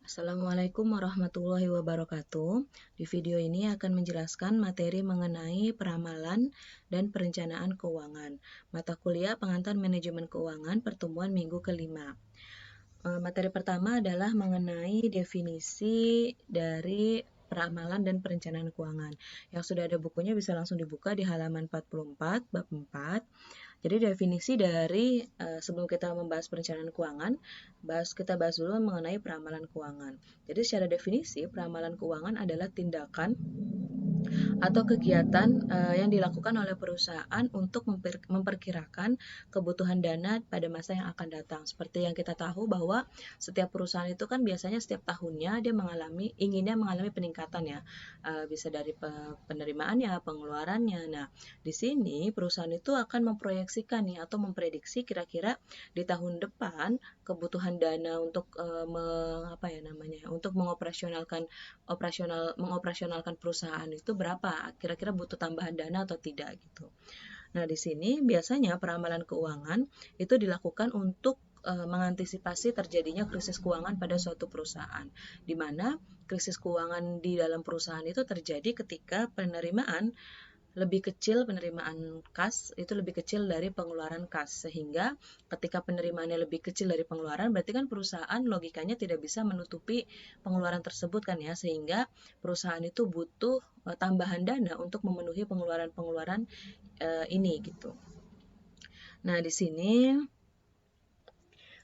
Assalamualaikum warahmatullahi wabarakatuh. Di video ini akan menjelaskan materi mengenai peramalan dan perencanaan keuangan. Mata kuliah pengantar manajemen keuangan pertemuan minggu kelima. Materi pertama adalah mengenai definisi dari peramalan dan perencanaan keuangan. Yang sudah ada bukunya bisa langsung dibuka di halaman 44, bab 4. Jadi definisi dari sebelum kita membahas perencanaan keuangan, kita bahas dulu mengenai peramalan keuangan. Jadi secara definisi, peramalan keuangan adalah tindakan atau kegiatan yang dilakukan oleh perusahaan untuk memperkirakan kebutuhan dana pada masa yang akan datang. Seperti yang kita tahu bahwa setiap perusahaan itu kan biasanya setiap tahunnya dia inginnya mengalami peningkatan ya, bisa dari penerimaannya, pengeluarannya. Nah, di sini perusahaan itu akan memproyeksikan nih atau memprediksi kira-kira di tahun depan kebutuhan dana untuk untuk mengoperasionalkan perusahaan itu berapa, kira-kira butuh tambahan dana atau tidak gitu. Nah, di sini biasanya peramalan keuangan itu dilakukan untuk mengantisipasi terjadinya krisis keuangan pada suatu perusahaan, di mana krisis keuangan di dalam perusahaan itu terjadi ketika penerimaan kas itu lebih kecil dari pengeluaran kas, sehingga ketika penerimaannya lebih kecil dari pengeluaran berarti kan perusahaan logikanya tidak bisa menutupi pengeluaran tersebut kan ya, sehingga perusahaan itu butuh tambahan dana untuk memenuhi pengeluaran-pengeluaran ini gitu. Nah, di sini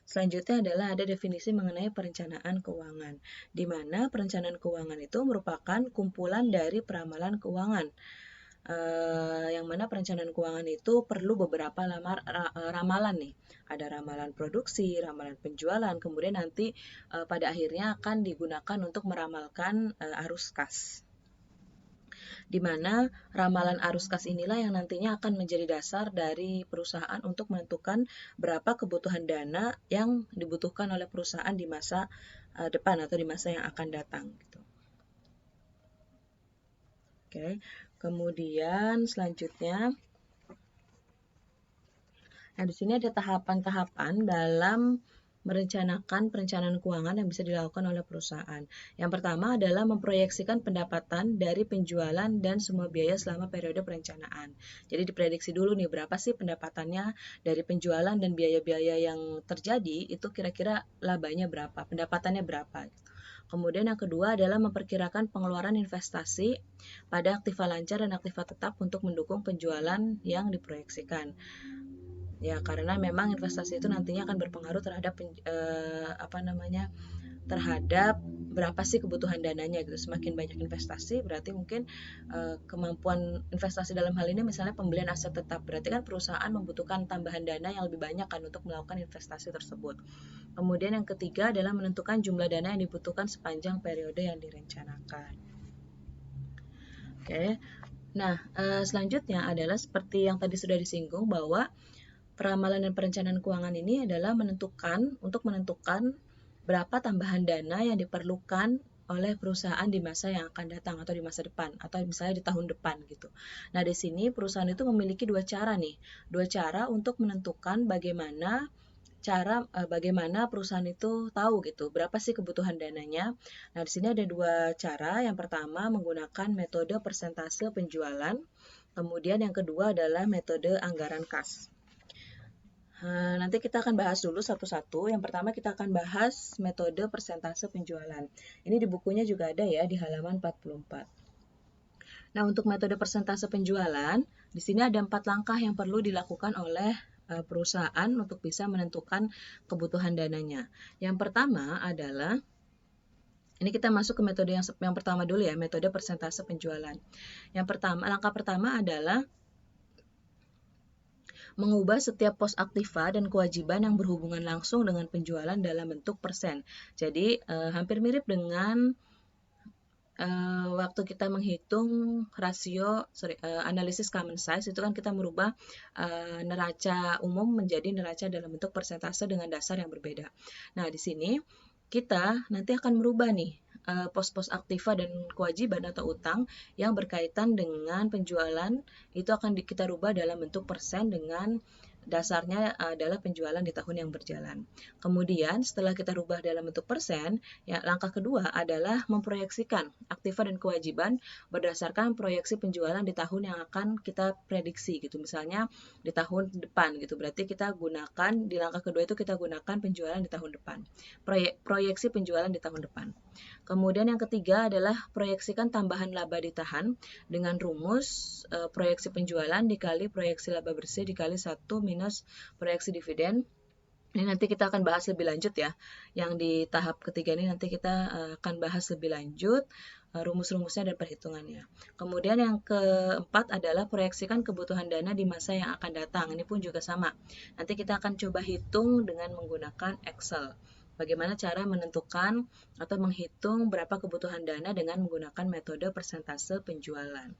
selanjutnya adalah ada definisi mengenai perencanaan keuangan, di mana perencanaan keuangan itu merupakan kumpulan dari peramalan keuangan. Yang mana perencanaan keuangan itu perlu beberapa ramalan nih. Ada ramalan produksi, ramalan penjualan, kemudian nanti pada akhirnya akan digunakan untuk meramalkan arus kas. Di mana ramalan arus kas inilah yang nantinya akan menjadi dasar dari perusahaan untuk menentukan berapa kebutuhan dana yang dibutuhkan oleh perusahaan di masa depan atau di masa yang akan datang gitu. Oke. Kemudian selanjutnya, nah di sini ada tahapan-tahapan dalam merencanakan perencanaan keuangan yang bisa dilakukan oleh perusahaan. Yang pertama adalah memproyeksikan pendapatan dari penjualan dan semua biaya selama periode perencanaan. Jadi diprediksi dulu nih berapa sih pendapatannya dari penjualan dan biaya-biaya yang terjadi, itu kira-kira labanya berapa, pendapatannya berapa. Kemudian yang kedua adalah memperkirakan pengeluaran investasi pada aktiva lancar dan aktiva tetap untuk mendukung penjualan yang diproyeksikan. Ya, karena memang investasi itu nantinya akan berpengaruh terhadap terhadap berapa sih kebutuhan dananya gitu. Semakin banyak investasi berarti mungkin kemampuan investasi dalam hal ini misalnya pembelian aset tetap, berarti kan perusahaan membutuhkan tambahan dana yang lebih banyak kan untuk melakukan investasi tersebut. Kemudian yang ketiga adalah menentukan jumlah dana yang dibutuhkan sepanjang periode yang direncanakan. Oke. Nah, selanjutnya adalah seperti yang tadi sudah disinggung bahwa peramalan dan perencanaan keuangan ini adalah menentukan berapa tambahan dana yang diperlukan oleh perusahaan di masa yang akan datang atau di masa depan atau misalnya di tahun depan gitu. Nah, di sini perusahaan itu memiliki dua cara untuk menentukan bagaimana perusahaan itu tahu gitu berapa sih kebutuhan dananya. Nah, di sini ada dua cara. Yang pertama menggunakan metode persentase penjualan, kemudian yang kedua adalah metode anggaran kas. Nanti kita akan bahas dulu satu-satu. Yang pertama kita akan bahas metode persentase penjualan. Ini di bukunya juga ada ya di halaman 44. Nah, untuk metode persentase penjualan, di sini ada 4 langkah yang perlu dilakukan oleh perusahaan untuk bisa menentukan kebutuhan dananya. Yang pertama adalah, ini kita masuk ke metode yang pertama dulu ya, metode persentase penjualan. Langkah pertama adalah mengubah setiap pos aktiva dan kewajiban yang berhubungan langsung dengan penjualan dalam bentuk persen. Jadi hampir mirip dengan waktu kita menghitung analisis common size, itu kan kita merubah neraca umum menjadi neraca dalam bentuk persentase dengan dasar yang berbeda. Nah, di sini kita nanti akan merubah nih pos-pos aktiva dan kewajiban atau utang yang berkaitan dengan penjualan, itu akan kita rubah dalam bentuk persen dengan dasarnya adalah penjualan di tahun yang berjalan. Kemudian setelah kita rubah dalam bentuk persen, ya langkah kedua adalah memproyeksikan aktiva dan kewajiban berdasarkan proyeksi penjualan di tahun yang akan kita prediksi gitu. Misalnya di tahun depan gitu. Berarti kita gunakan di langkah kedua itu kita gunakan penjualan di tahun depan. Proyeksi penjualan di tahun depan. Kemudian yang ketiga adalah proyeksikan tambahan laba ditahan dengan rumus proyeksi penjualan dikali proyeksi laba bersih dikali 1 minus proyeksi dividen. Ini nanti kita akan bahas lebih lanjut ya. Yang di tahap ketiga ini nanti kita akan bahas lebih lanjut rumus-rumusnya dan perhitungannya. Kemudian yang keempat adalah proyeksikan kebutuhan dana di masa yang akan datang. Ini pun juga sama. Nanti kita akan coba hitung dengan menggunakan Excel. Bagaimana cara menentukan atau menghitung berapa kebutuhan dana dengan menggunakan metode persentase penjualan.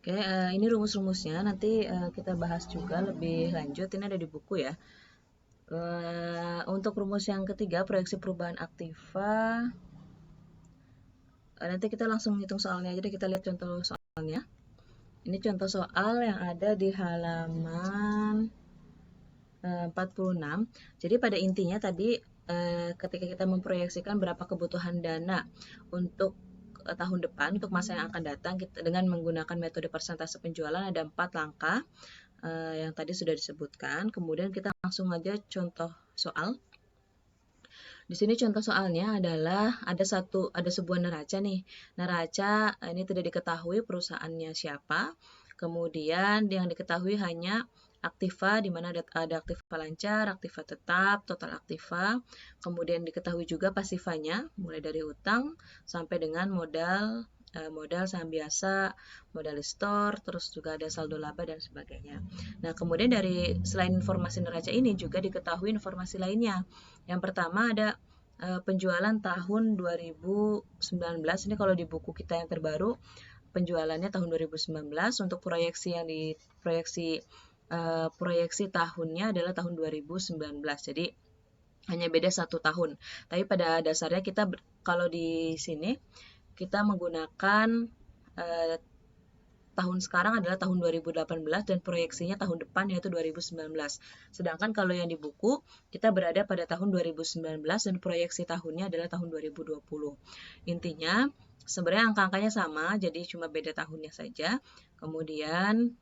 Oke, ini rumus-rumusnya nanti kita bahas juga lebih lanjut. Ini ada di buku ya. Untuk rumus yang ketiga, proyeksi perubahan aktiva. Nanti kita langsung hitung soalnya aja deh, kita lihat contoh soalnya. Ini contoh soal yang ada di halaman 46. Jadi pada intinya tadi ketika kita memproyeksikan berapa kebutuhan dana untuk tahun depan, untuk masa yang akan datang, kita dengan menggunakan metode persentase penjualan ada 4 langkah yang tadi sudah disebutkan. Kemudian kita langsung aja contoh soal. Di sini contoh soalnya adalah ada sebuah neraca nih. Neraca ini tidak diketahui perusahaannya siapa. Kemudian yang diketahui hanya aktiva, di mana ada aktiva lancar, aktiva tetap, total aktiva. Kemudian diketahui juga pasifanya, mulai dari utang sampai dengan modal saham biasa, modal store, terus juga ada saldo laba dan sebagainya. Nah, kemudian selain informasi neraca ini juga diketahui informasi lainnya. Yang pertama ada penjualan tahun 2019. Ini kalau di buku kita yang terbaru penjualannya tahun 2019. Untuk proyeksi yang proyeksi tahunnya adalah tahun 2019. Jadi hanya beda 1 tahun. Tapi pada dasarnya kita kalau di sini kita menggunakan tahun sekarang adalah tahun 2018 dan proyeksinya tahun depan yaitu 2019. Sedangkan kalau yang di buku kita berada pada tahun 2019 dan proyeksi tahunnya adalah tahun 2020. Intinya sebenarnya angka-angkanya sama, jadi cuma beda tahunnya saja. Kemudian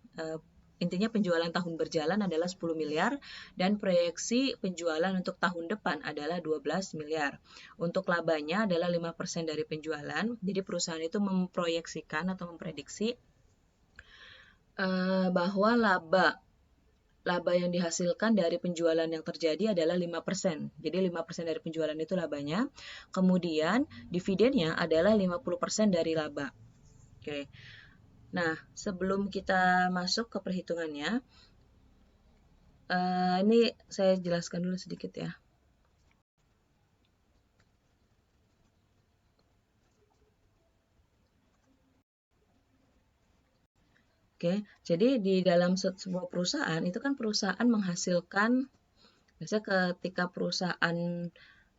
intinya penjualan tahun berjalan adalah 10 miliar dan proyeksi penjualan untuk tahun depan adalah 12 miliar. Untuk labanya adalah 5% dari penjualan. Jadi perusahaan itu memproyeksikan atau memprediksi bahwa laba yang dihasilkan dari penjualan yang terjadi adalah 5%. Jadi 5% dari penjualan itu labanya. Kemudian dividennya adalah 50% dari laba. Oke. Nah, sebelum kita masuk ke perhitungannya, ini saya jelaskan dulu sedikit ya. Oke, jadi di dalam sebuah perusahaan itu kan perusahaan menghasilkan, biasanya ketika perusahaan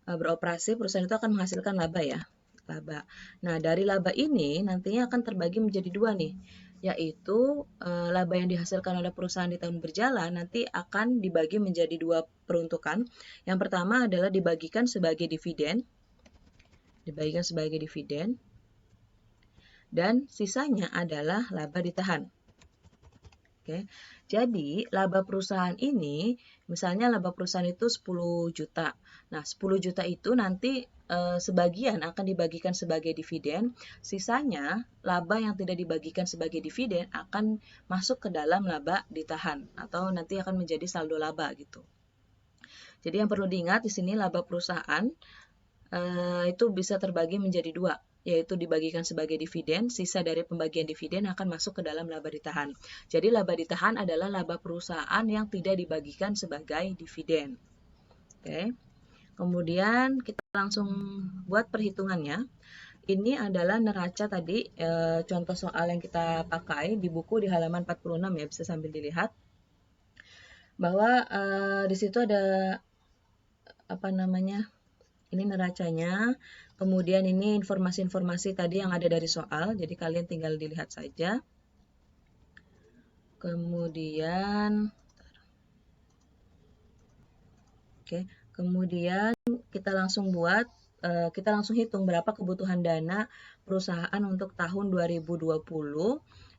beroperasi, perusahaan itu akan menghasilkan laba ya, laba. Nah, dari laba ini nantinya akan terbagi menjadi dua nih, yaitu laba yang dihasilkan oleh perusahaan di tahun berjalan nanti akan dibagi menjadi dua peruntukan. Yang pertama adalah dibagikan sebagai dividen, dan sisanya adalah laba ditahan. Oke. Jadi, laba perusahaan ini, misalnya laba perusahaan itu 10 juta. Nah, 10 juta itu nanti sebagian akan dibagikan sebagai dividen, sisanya laba yang tidak dibagikan sebagai dividen akan masuk ke dalam laba ditahan atau nanti akan menjadi saldo laba gitu. Jadi yang perlu diingat di sini laba perusahaan itu bisa terbagi menjadi dua, yaitu dibagikan sebagai dividen, sisa dari pembagian dividen akan masuk ke dalam laba ditahan. Jadi laba ditahan adalah laba perusahaan yang tidak dibagikan sebagai dividen. Oke. Kemudian kita langsung buat perhitungannya. Ini adalah neraca tadi, contoh soal yang kita pakai di buku di halaman 46 ya, bisa sambil dilihat. Bahwa di situ ada apa namanya? Ini neracanya. Kemudian ini informasi-informasi tadi yang ada dari soal, jadi kalian tinggal dilihat saja. Kemudian, kemudian kita langsung kita langsung hitung berapa kebutuhan dana perusahaan untuk tahun 2020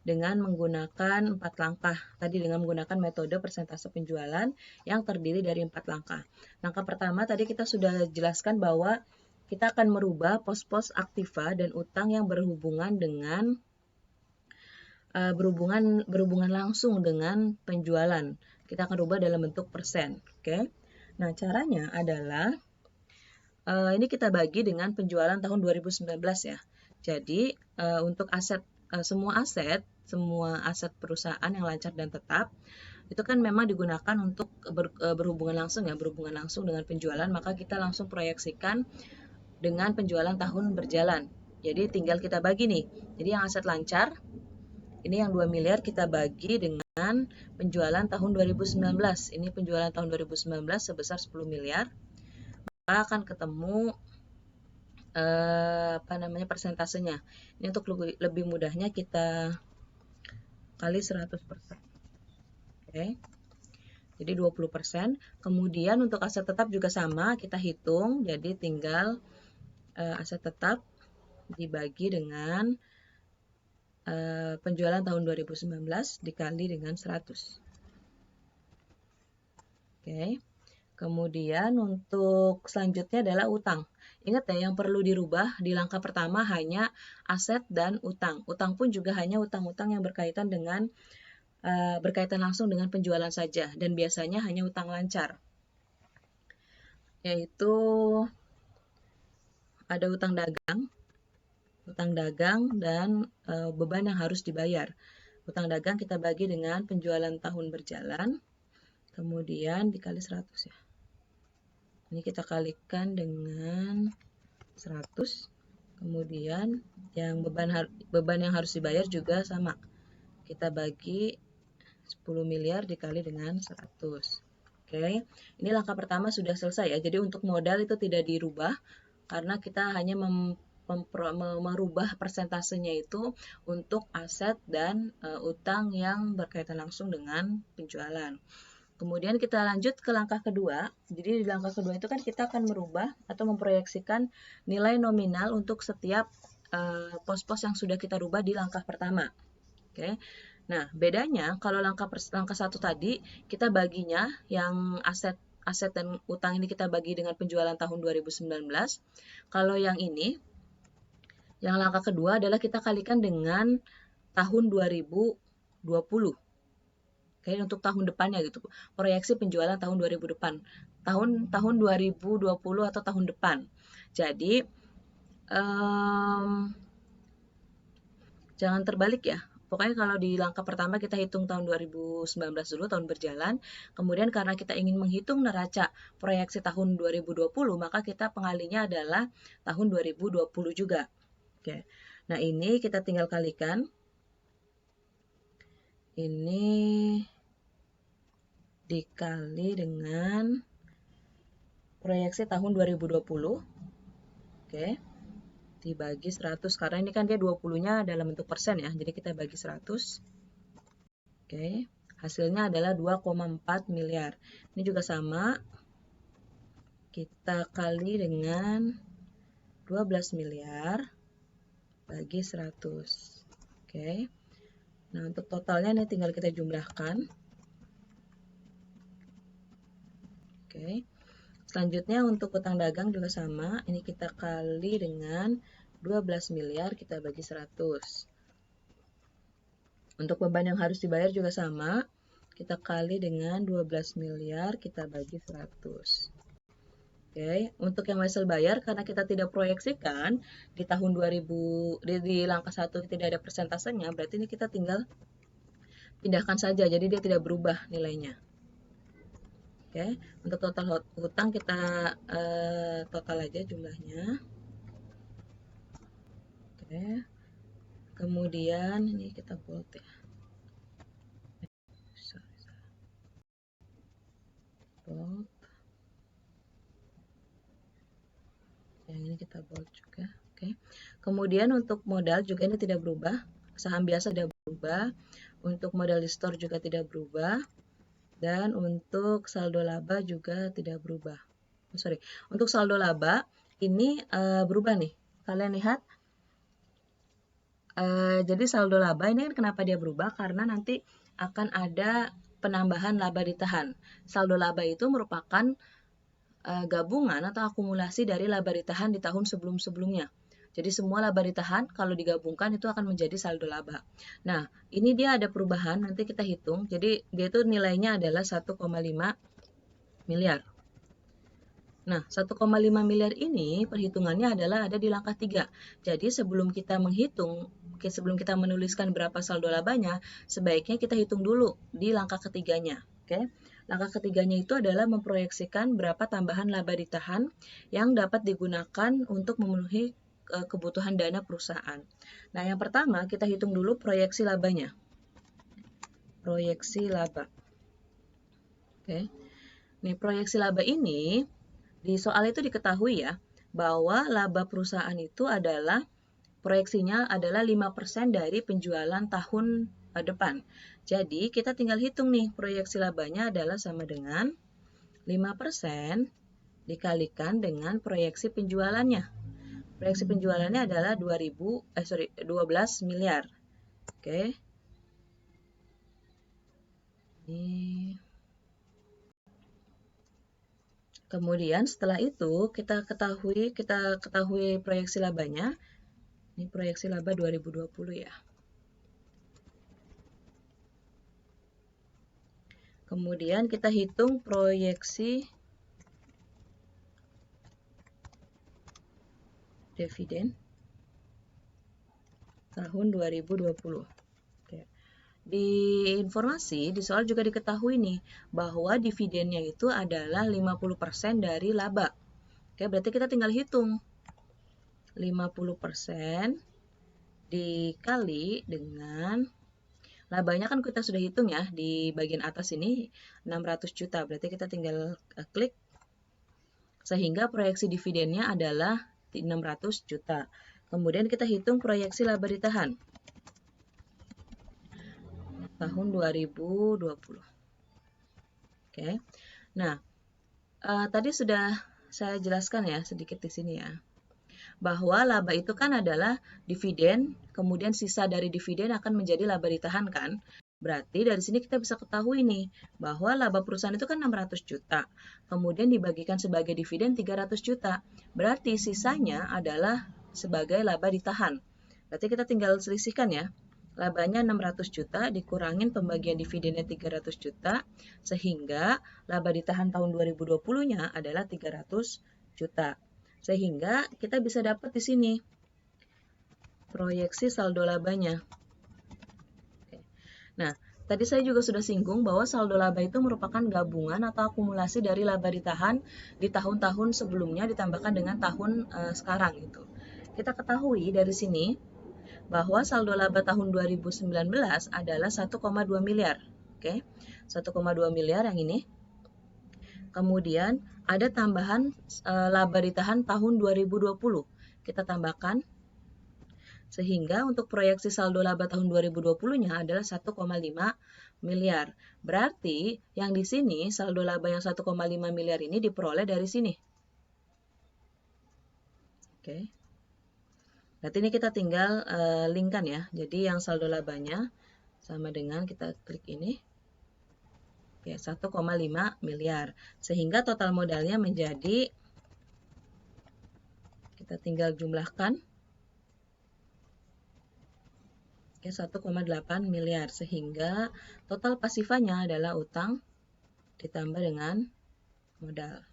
dengan menggunakan 4 langkah. Tadi dengan menggunakan metode persentase penjualan yang terdiri dari 4 langkah. Langkah pertama tadi kita sudah jelaskan bahwa kita akan merubah pos-pos aktiva dan utang yang berhubungan berhubungan langsung dengan penjualan. Kita akan rubah dalam bentuk persen. Oke. Nah, caranya adalah ini kita bagi dengan penjualan tahun 2019 ya. Jadi, untuk semua aset perusahaan yang lancar dan tetap, itu kan memang digunakan untuk berhubungan langsung dengan penjualan, maka kita langsung proyeksikan dengan penjualan tahun berjalan. Jadi tinggal kita bagi nih. Jadi yang aset lancar, ini yang 2 miliar kita bagi dengan penjualan tahun 2019. Ini penjualan tahun 2019 sebesar 10 miliar. Maka akan ketemu persentasenya. Ini untuk lebih mudahnya kita kali 100%. Oke. Jadi 20%. Kemudian untuk aset tetap juga sama, kita hitung. Jadi tinggal aset tetap dibagi dengan penjualan tahun 2019 dikali dengan 100. Oke. Kemudian untuk selanjutnya adalah utang. Ingat ya, yang perlu dirubah di langkah pertama hanya aset dan utang. Utang pun juga hanya utang-utang yang berkaitan langsung dengan penjualan saja, dan biasanya hanya utang lancar. Yaitu ada utang dagang dan beban yang harus dibayar. Utang dagang kita bagi dengan penjualan tahun berjalan, kemudian dikali 100 ya. Ini kita kalikan dengan 100. Kemudian yang beban yang harus dibayar juga sama. Kita bagi 10 miliar dikali dengan 100. Oke. Ini langkah pertama sudah selesai ya. Jadi untuk modal itu tidak dirubah karena kita hanya merubah persentasenya itu untuk aset dan utang yang berkaitan langsung dengan penjualan. Kemudian kita lanjut ke langkah kedua. Jadi di langkah kedua itu kan kita akan merubah atau memproyeksikan nilai nominal untuk setiap pos-pos yang sudah kita rubah di langkah pertama. Oke. Nah, bedanya kalau langkah satu tadi kita baginya yang aset dan utang ini kita bagi dengan penjualan tahun 2019. Kalau yang ini, yang langkah kedua adalah kita kalikan dengan tahun 2020. Oke, untuk tahun depannya gitu. Proyeksi penjualan tahun 2000 depan. Tahun 2020 atau tahun depan. Jadi jangan terbalik ya. Pokoknya kalau di langkah pertama kita hitung tahun 2019 dulu, tahun berjalan. Kemudian karena kita ingin menghitung neraca proyeksi tahun 2020, maka kita pengalinya adalah tahun 2020 juga. Oke. Nah, ini kita tinggal kalikan. Ini dikali dengan proyeksi tahun 2020. Oke. Dibagi 100 karena ini kan dia 20-nya dalam bentuk persen ya. Jadi kita bagi 100. Oke. Hasilnya adalah 2,4 miliar. Ini juga sama. Kita kali dengan 12 miliar bagi 100. Oke. Nah, untuk totalnya ini tinggal kita jumlahkan. Oke. Selanjutnya untuk utang dagang juga sama. Ini kita kali dengan 12 miliar kita bagi 100. Untuk beban yang harus dibayar juga sama. Kita kali dengan 12 miliar kita bagi 100. Oke, untuk yang wesel bayar karena kita tidak proyeksikan di tahun 2000 di langkah 1 tidak ada persentasenya, berarti ini kita tinggal pindahkan saja. Jadi dia tidak berubah nilainya. Oke, untuk total hutang kita total aja jumlahnya. Oke. Kemudian ini kita bold ya. Bold. Kemudian untuk modal juga ini tidak berubah, saham biasa tidak berubah, untuk modal di store juga tidak berubah, dan untuk saldo laba juga tidak berubah. Sorry, untuk saldo laba ini berubah nih. Kalian lihat, jadi saldo laba ini kan kenapa dia berubah? Karena nanti akan ada penambahan laba ditahan. Saldo laba itu merupakan gabungan atau akumulasi dari laba ditahan di tahun sebelum-sebelumnya. Jadi semua laba ditahan kalau digabungkan itu akan menjadi saldo laba. Nah, ini dia ada perubahan, nanti kita hitung. Jadi dia itu nilainya adalah 1,5 miliar. Nah, 1,5 miliar ini perhitungannya adalah ada di langkah 3. Jadi sebelum kita menuliskan berapa saldo labanya, sebaiknya kita hitung dulu di langkah ketiganya. Oke? Langkah ketiganya itu adalah memproyeksikan berapa tambahan laba ditahan yang dapat digunakan untuk memenuhi kebutuhan dana perusahaan. Nah, yang pertama kita hitung dulu proyeksi labanya. Proyeksi laba. Oke. Nih, proyeksi laba ini di soal itu diketahui ya, bahwa laba perusahaan itu adalah proyeksinya adalah 5% dari penjualan tahun depan. Jadi kita tinggal hitung nih, proyeksi labanya adalah sama dengan 5% dikalikan dengan proyeksi penjualannya. Proyeksi penjualannya adalah 12 miliar. Oke. Ini. Kemudian setelah itu kita ketahui proyeksi labanya. Ini proyeksi laba 2020 ya. Kemudian kita hitung proyeksi dividen tahun 2020. Oke. Di informasi, di soal juga diketahui nih, bahwa dividennya itu adalah 50% dari laba. Oke, berarti kita tinggal hitung. 50% dikali dengan labanya kan kita sudah hitung ya, di bagian atas ini 600 juta, berarti kita tinggal klik, sehingga proyeksi dividennya adalah 600 juta. Kemudian kita hitung proyeksi laba ditahan tahun 2020. Oke. Nah, tadi sudah saya jelaskan ya sedikit di sini ya, bahwa laba itu kan adalah dividen, kemudian sisa dari dividen akan menjadi laba ditahan kan. Berarti dari sini kita bisa ketahui nih, bahwa laba perusahaan itu kan 600 juta, kemudian dibagikan sebagai dividen 300 juta. Berarti sisanya adalah sebagai laba ditahan. Berarti kita tinggal selisihkan ya. Labanya 600 juta dikurangin pembagian dividennya 300 juta, sehingga laba ditahan tahun 2020-nya adalah 300 juta. Sehingga kita bisa dapat di sini proyeksi saldo labanya. Nah, tadi saya juga sudah singgung bahwa saldo laba itu merupakan gabungan atau akumulasi dari laba ditahan di tahun-tahun sebelumnya ditambahkan dengan tahun sekarang gitu. Kita ketahui dari sini bahwa saldo laba tahun 2019 adalah 1,2 miliar. Oke. 1,2 miliar yang ini. Kemudian ada tambahan laba ditahan tahun 2020. Kita tambahkan sehingga untuk proyeksi saldo laba tahun 2020-nya adalah 1,5 miliar. Berarti yang di sini saldo laba yang 1,5 miliar ini diperoleh dari sini. Oke. Berarti ini kita tinggal linkkan ya. Jadi yang saldo labanya sama dengan kita klik ini. Ya, 1,5 miliar. Sehingga total modalnya menjadi, kita tinggal jumlahkan, ya 1,8 miliar. Sehingga total pasifanya adalah utang ditambah dengan modal.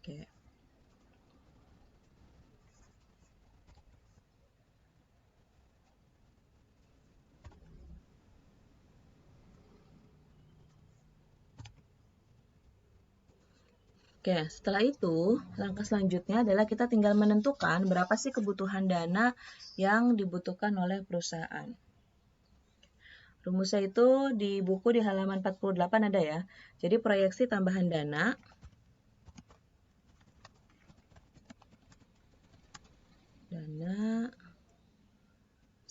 Oke. Oke, setelah itu, langkah selanjutnya adalah kita tinggal menentukan berapa sih kebutuhan dana yang dibutuhkan oleh perusahaan. Rumusnya itu di buku di halaman 48 ada ya. Jadi proyeksi tambahan dana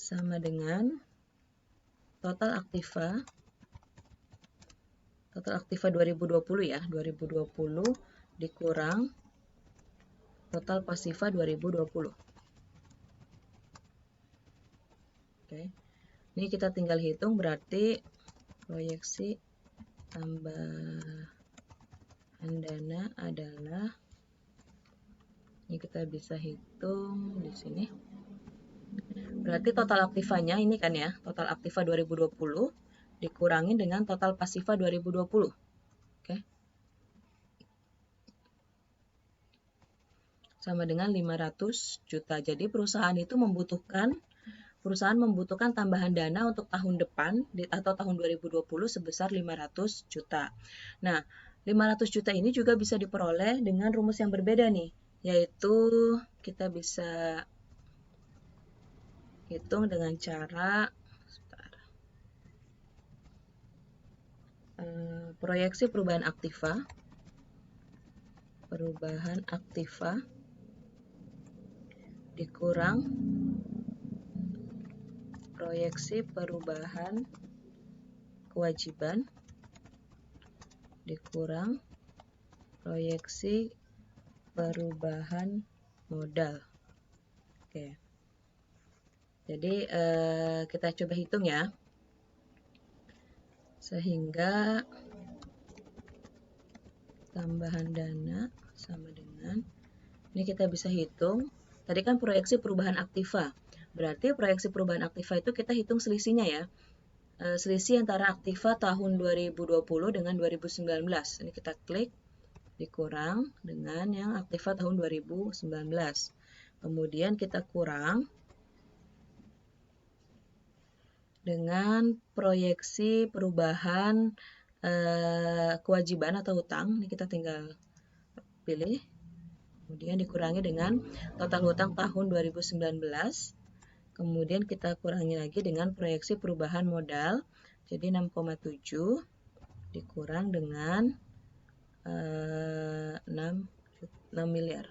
sama dengan total aktiva 2020 ya, 2020 dikurang total pasiva 2020. Oke. Ini kita tinggal hitung, berarti proyeksi tambahan dana adalah, ini kita bisa hitung di sini. Berarti total aktivanya ini kan ya, total aktiva 2020 dikurangi dengan total pasiva 2020. Oke. Sama dengan 500 juta. Jadi perusahaan membutuhkan tambahan dana untuk tahun depan atau tahun 2020 sebesar 500 juta. Nah, 500 juta ini juga bisa diperoleh dengan rumus yang berbeda nih, yaitu kita bisa hitung dengan cara proyeksi perubahan aktiva dikurang proyeksi perubahan kewajiban dikurang proyeksi perubahan modal. Oke. Jadi kita coba hitung ya. Sehingga tambahan dana sama dengan, ini kita bisa hitung, tadi kan proyeksi perubahan aktiva. Berarti proyeksi perubahan aktiva itu kita hitung selisihnya ya. Selisih antara aktiva tahun 2020 dengan 2019. Ini kita klik, dikurang dengan yang aktiva tahun 2019. Kemudian kita kurang dengan proyeksi perubahan kewajiban atau hutang. Ini kita tinggal pilih, kemudian dikurangi dengan total hutang tahun 2019, kemudian kita kurangi lagi dengan proyeksi perubahan modal, jadi 6,7 dikurang dengan 6 miliar.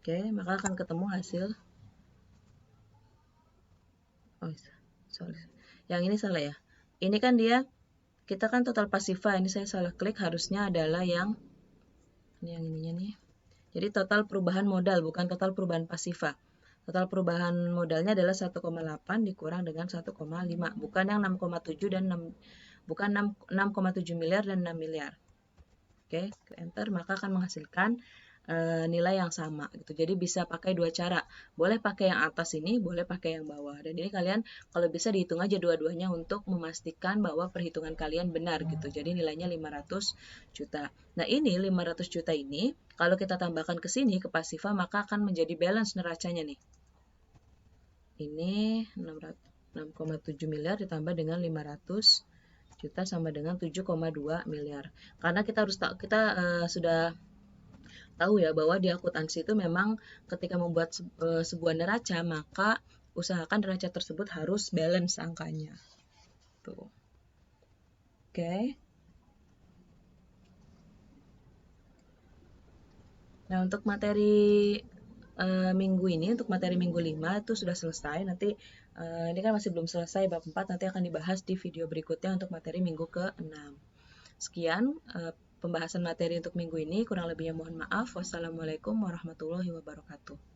Oke, maka akan ketemu hasil, yang ini salah ya, ini kan kita kan total pasiva, ini saya salah klik, harusnya adalah yang ininya nih. Jadi total perubahan modal, bukan total perubahan pasiva. Total perubahan modalnya adalah 1,8 dikurang dengan 1,5, bukan yang 6,7 dan 6,7 miliar dan 6 miliar. Oke, enter, maka akan menghasilkan nilai yang sama gitu. Jadi bisa pakai dua cara. Boleh pakai yang atas ini, boleh pakai yang bawah. Dan ini kalian kalau bisa dihitung aja dua-duanya untuk memastikan bahwa perhitungan kalian benar gitu. Jadi nilainya 500 juta. Nah, ini 500 juta ini kalau kita tambahkan ke sini ke pasiva maka akan menjadi balance neracanya nih. Ini 6,7 miliar ditambah dengan 500 juta sama dengan 7,2 miliar. Karena kita harus sudah tahu ya bahwa di akuntansi itu memang ketika membuat sebuah neraca maka usahakan neraca tersebut harus balance angkanya. Tuh. Oke. Nah, untuk materi minggu ini, untuk materi minggu 5 itu sudah selesai. Nanti ini kan masih belum selesai bab 4, nanti akan dibahas di video berikutnya untuk materi minggu ke-6. Sekian pembahasan materi untuk minggu ini, kurang lebihnya mohon maaf. Wassalamualaikum warahmatullahi wabarakatuh.